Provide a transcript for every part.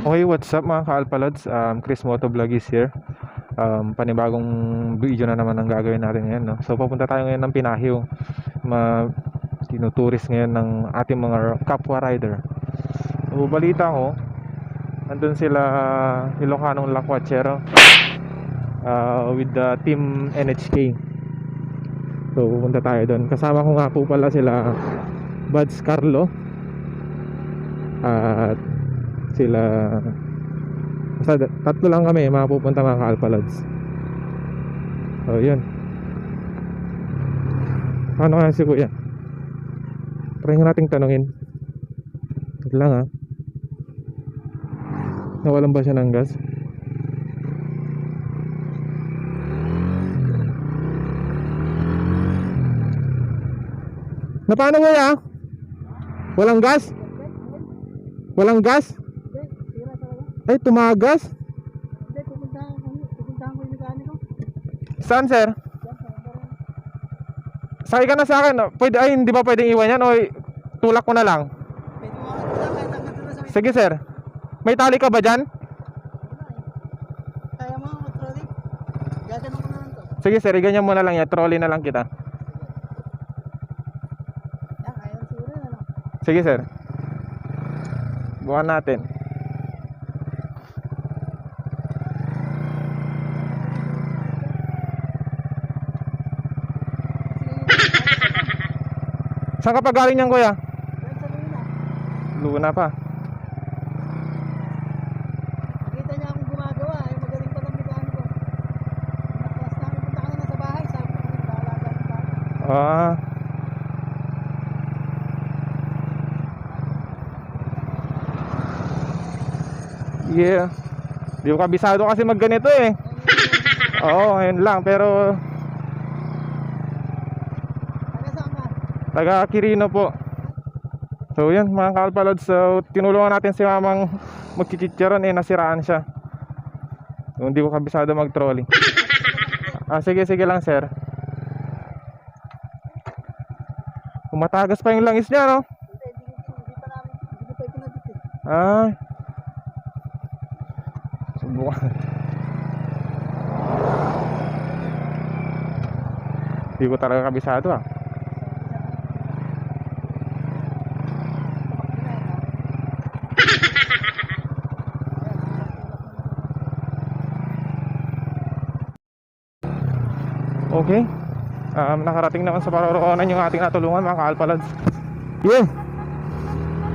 Okay, what's up mga ka-Alpalods? Chris Motovlog is here. Panibagong video na naman ang gagawin natin ngayon, no? So papunta tayo ngayon ng Pinahiw. Tinuturis ngayon ng ating mga kapwa rider. So balita ko, andun sila Ilocanong Lakwachero with the team NHK. So pupunta tayo doon. Kasama ko nga po pala sila Buds Carlo at sila, basta tatlo lang kami mapupunta mga ka-Alpalods. So yun, paano kaya si kuya? Try nga nating tanungin. Wait lang ha, nawalan ba siya ng gas? Na paano kuya? Walang gas? Walang gas? Ay, tumagas? Hindi, pupuntahan ko yung mekaniko. Saan sir? Sakay ka na sa akin. Pwede, ay, hindi ba pwedeng iwan yan? O tulak ko na lang? Pwede mo ako tulak kahit hanggang doon sa may... Sige sir. May tali ka ba dyan? Kaya mo ako mag-trolley? Gaganon ko na lang to. Sige sir, iganyan mo na lang yan. Trolley na lang kita. Yan, ayaw siguro na lang. Sige sir. Bukan natin. Saan ka pa galing niyan kuya? Yan sa Luna. Luna pa. Nakita niya akong gumagawa. Ay, magaling pa lang mekaniko. Naklas namin punta ka na sa bahay. Sabi ko, nag-aalaga ng bahay. Ah. Yeah. Di ko kabisado kasi magganito eh. Oo, ngayon lang. Pero Taga saan ka? taga Quirino po. So yan mga ka-Alpalods. So tinulungan natin si mamang magchichicharon eh, nasiraan siya. So, hindi ko kabisado mag-trolley. Sige lang sir. Matagas pa yung langis niya, no? Hindi pa ikinabit eh. Ay. Subukan. Hindi ko talaga kabisado ah. Okay. Nakarating naman sa paroroonan yung ating natulungan mga ka-Alpalods. Yeah.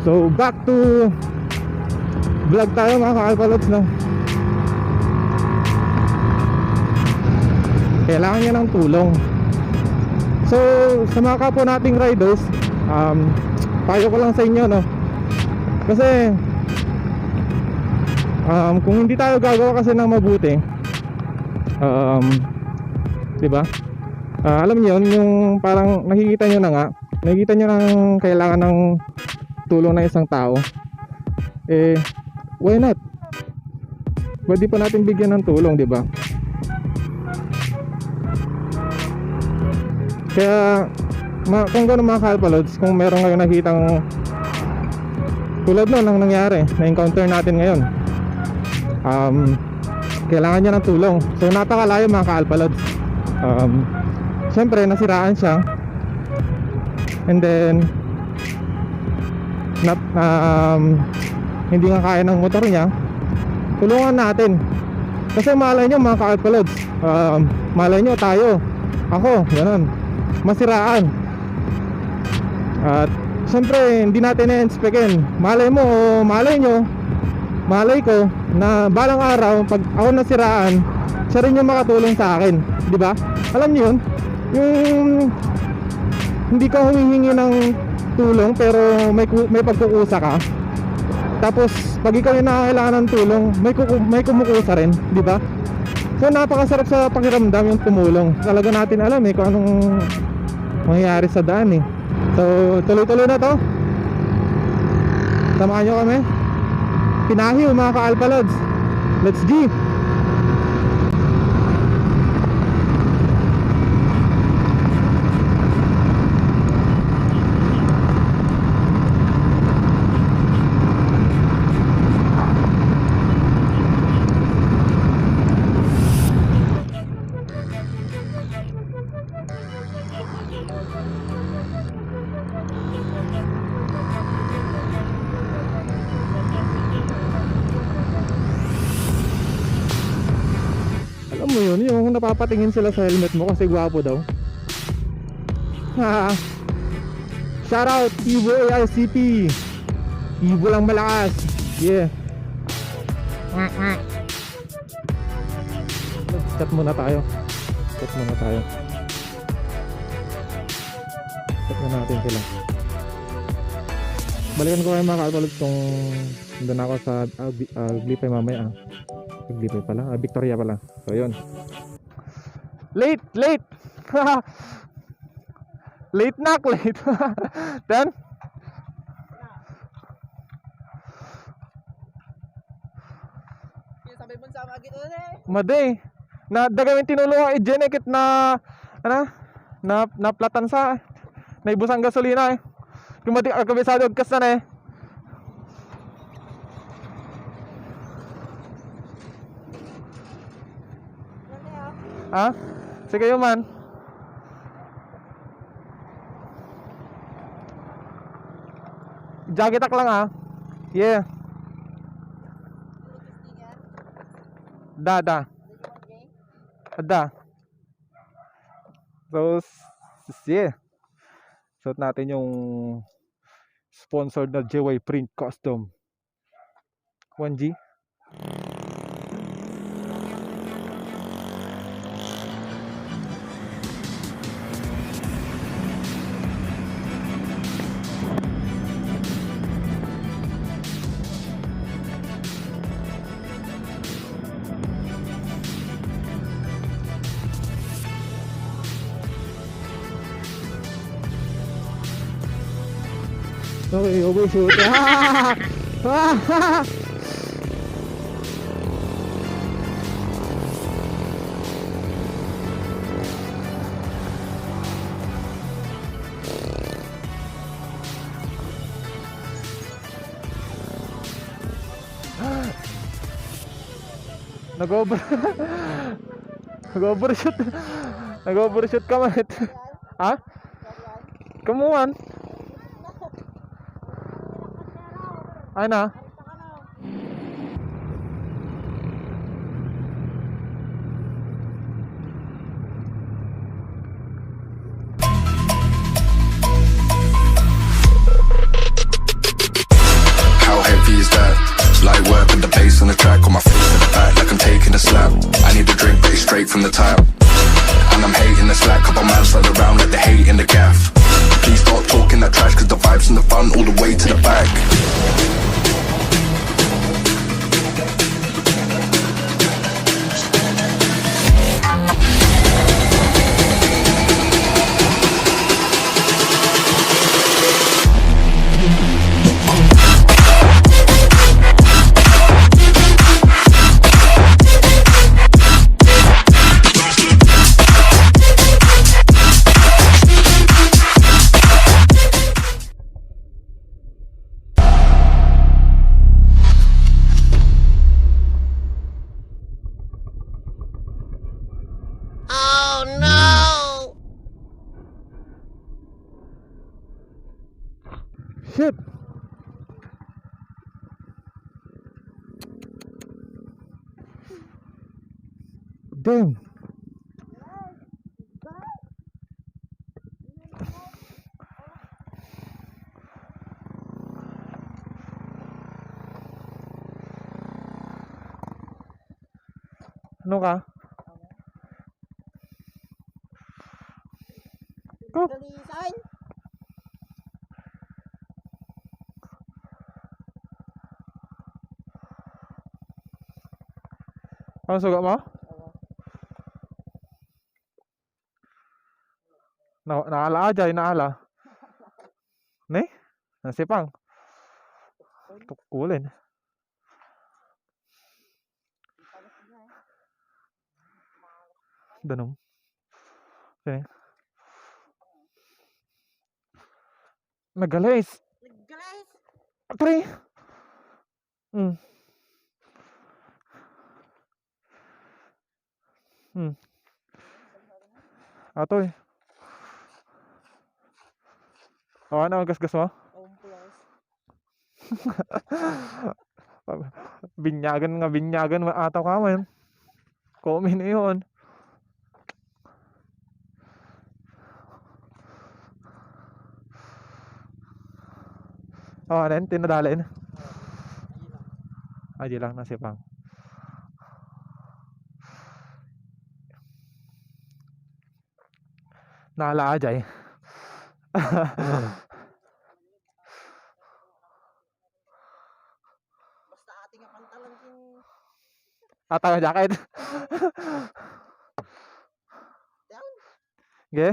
So back to vlog tayo mga ka-Alpalods, no? Kailangan niya ng tulong. So sa mga kapwa nating riders, payo ko lang sa inyo, no? Kasi kung hindi tayo gagawa kasi ng mabuti, diba? Alam niyo yung parang nakikita niyo na nga, nakikita niyo ng kailangan ng tulong ng isang tao. Eh, why not? Pwede pa natin bigyan ng tulong, diba? Kaya kung gano'n mga ka-Alpalods, kung meron ngayon nakitang tulad nun ang nangyari, na-encounter natin ngayon, kailangan niya ng tulong. So napakalayo mga ka-Alpalods. Siyempre nasiraan siya, and then hindi nga kaya ng motor niya. Tulungan natin. Kasi malay nyo mga ka-Alpalods, malay nyo tayo, ako, ganun, masiraan. At siyempre hindi natin i-inspectin. Malay mo o malay nyo, malay ko na balang araw pag ako nasiraan, siya rin yung makatulong sa akin, di ba? Alam niyo yun, yung hindi ka humihingi ng tulong pero may pagkukusa ka. Tapos pag ikaw yung nakakailangan ng tulong, may kumukusa rin, di ba? So napakasarap sa pakiramdam yung tumulong. Talaga natin alam kung anong mangyayari sa daan eh. So tuloy-tuloy na to. Samahan nyo kami. Pinahiw mga ka-Alpalods. Let's G! mo yun, yung napapatingin sila sa helmet mo kasi gwapo daw. Ha. Shout out Evo AICP. Evo lang malakas. Yeah. Chat muna tayo. Chat muna natin sila. Balikan ko kayo mga ka-alcoholics kung nandun ako sa Glipay mamaya. Glipay pala, Victoria pala. So yun. Late! Late. Then Sabi mo sa magit ulit. Maday. Na dagawin tinulungan i-genekit na na platan sa naibusang gasolina eh. Yung mati kabisado kas na eh. Ha? Sige yun man. Jagetak lang ah. Yeah. Da. So, yeah. Suot natin yung sponsored na JY Print Custom 1G. Okay, overshoot. Nag-overshoot. Nag-overshoot ka man. Ha? Kamuan? Ay na. How heavy is that? Light work with the bass on the track, on my face to the back like I'm taking a slap. I need a drink, but it's straight from the tap. And I'm hating the slack, couple man slide around like the hate in the gaff. Please stop talking that trash, cause the vibes and the fun all the way to the back. Shit. Damn. Ano ka? Go. Dalisan. Ano sugat mo? Naala aja, inaala. Ne? Nasipang. Tukulin. Danom. Sini. Nagalis. Pre. Atoy. Ano ang gasgas mo? Binyagan ataw ka man. Komi na yun. Oh, ano yun? Tinadalin? Ay, di lang nasipang. Nakala ka, Jay. Basta ating pantalan king... Ataw jacket. Ge?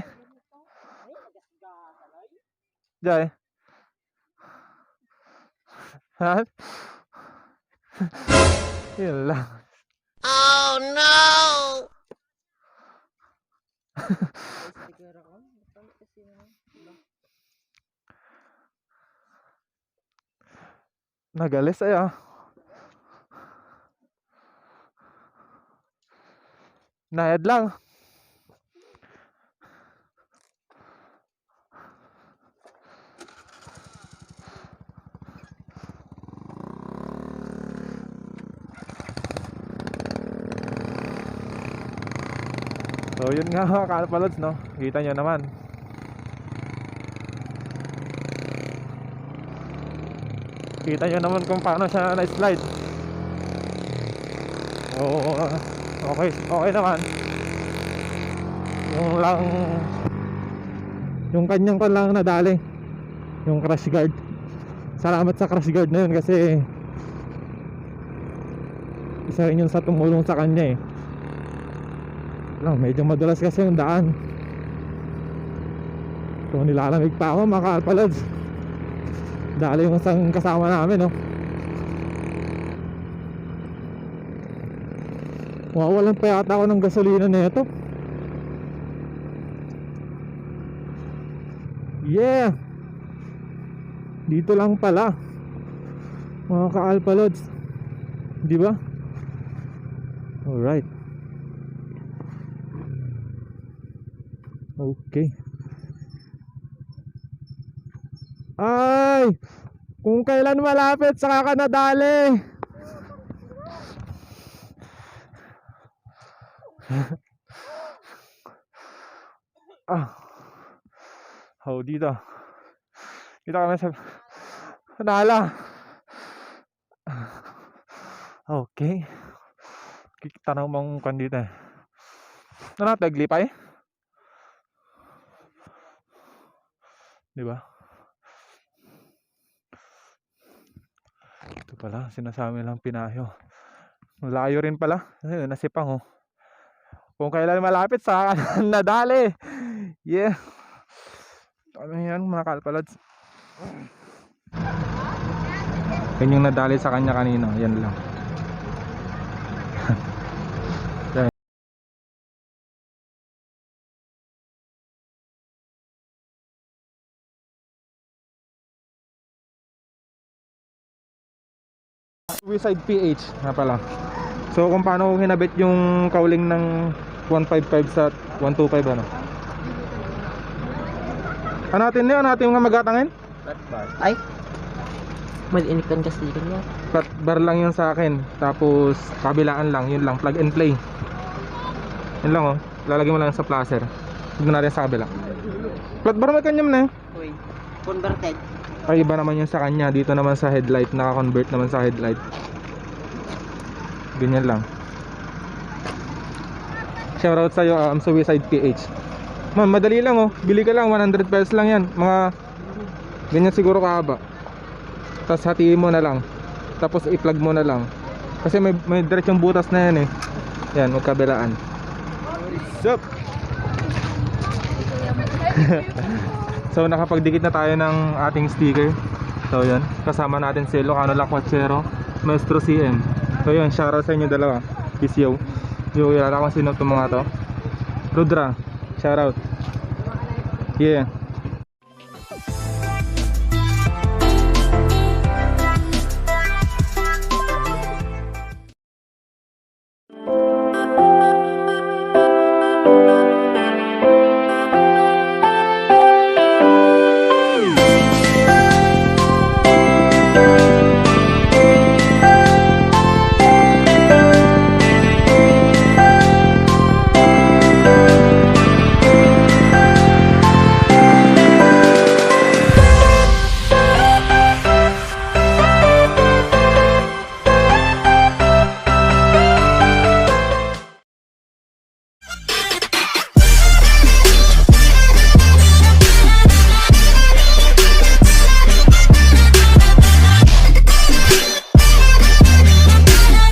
Jay. Ha? Yun lang. Oh no! Sticker ako. Kasi Nagalis ay ah. Nayad lang. So yun nga mga kalpalods, no? Kita nyo naman. Kita nyo naman kung paano siya na-slide. Oo, okay naman. Yung kanyang pan lang nadali, yung crash guard. Salamat sa crash guard na yun kasi isa rin yun sa tumulong sa kanya eh. Medyo madulas kasi yung daan. So nilalamig pa ako mga kalpalods. Dali yung isang kasama namin, no? Wawalan pa yata ako ng gasolina nito. Yeah, dito lang pala mga ka-alpalods, di ba? Alright. Okay. Ay, kung kailan malapit saka ka nadali. Dito kami sa Nala. Okay. Kita na mong kandita. Naglipay? Diba? Ito pala, sinasabi lang Pinayo. Malayo rin pala. Ayun, nasipang oh. Kung kailan malapit sa nadali. Yeah. Ano yan mga kalpalods? Yan yung nadali sa kanya kanina. Yan lang. Suicide PH nga pala. So kung paano hinabit yung cowling ng 155 sa 125 ano? Natin yung magatangin? flat bar. Ay! Mag-inikan kasi niya. Flat bar lang yun sa akin. Tapos kabilaan lang, yun lang, plug and play. Yun lang oh, lalagyan mo lang sa placer. Tignan natin sa kabila. Flat bar may kanyam na eh. Uy, converted. Ay iba naman yun sa kanya. Dito naman sa headlight, naka-convert naman sa headlight. Ganyan lang. Shoutout sa'yo, Suicide PH. Man, madali lang oh. Bili ka lang, 100 pesos lang yan. Mga ganyan siguro kahaba. Tapos hatiin mo na lang. Tapos i-plug mo na lang. Kasi may diretsong butas na yan eh. Yan, magkabilaan. Sup! So nakapagdikit na tayo ng ating sticker. So yun, kasama natin si Ilocano Lacuachero, Maestro CM. So yun, shoutout sa inyo dalawa. Peace yo. Yung kilala kung sino itong mga to. Rudra, shoutout. Yeah.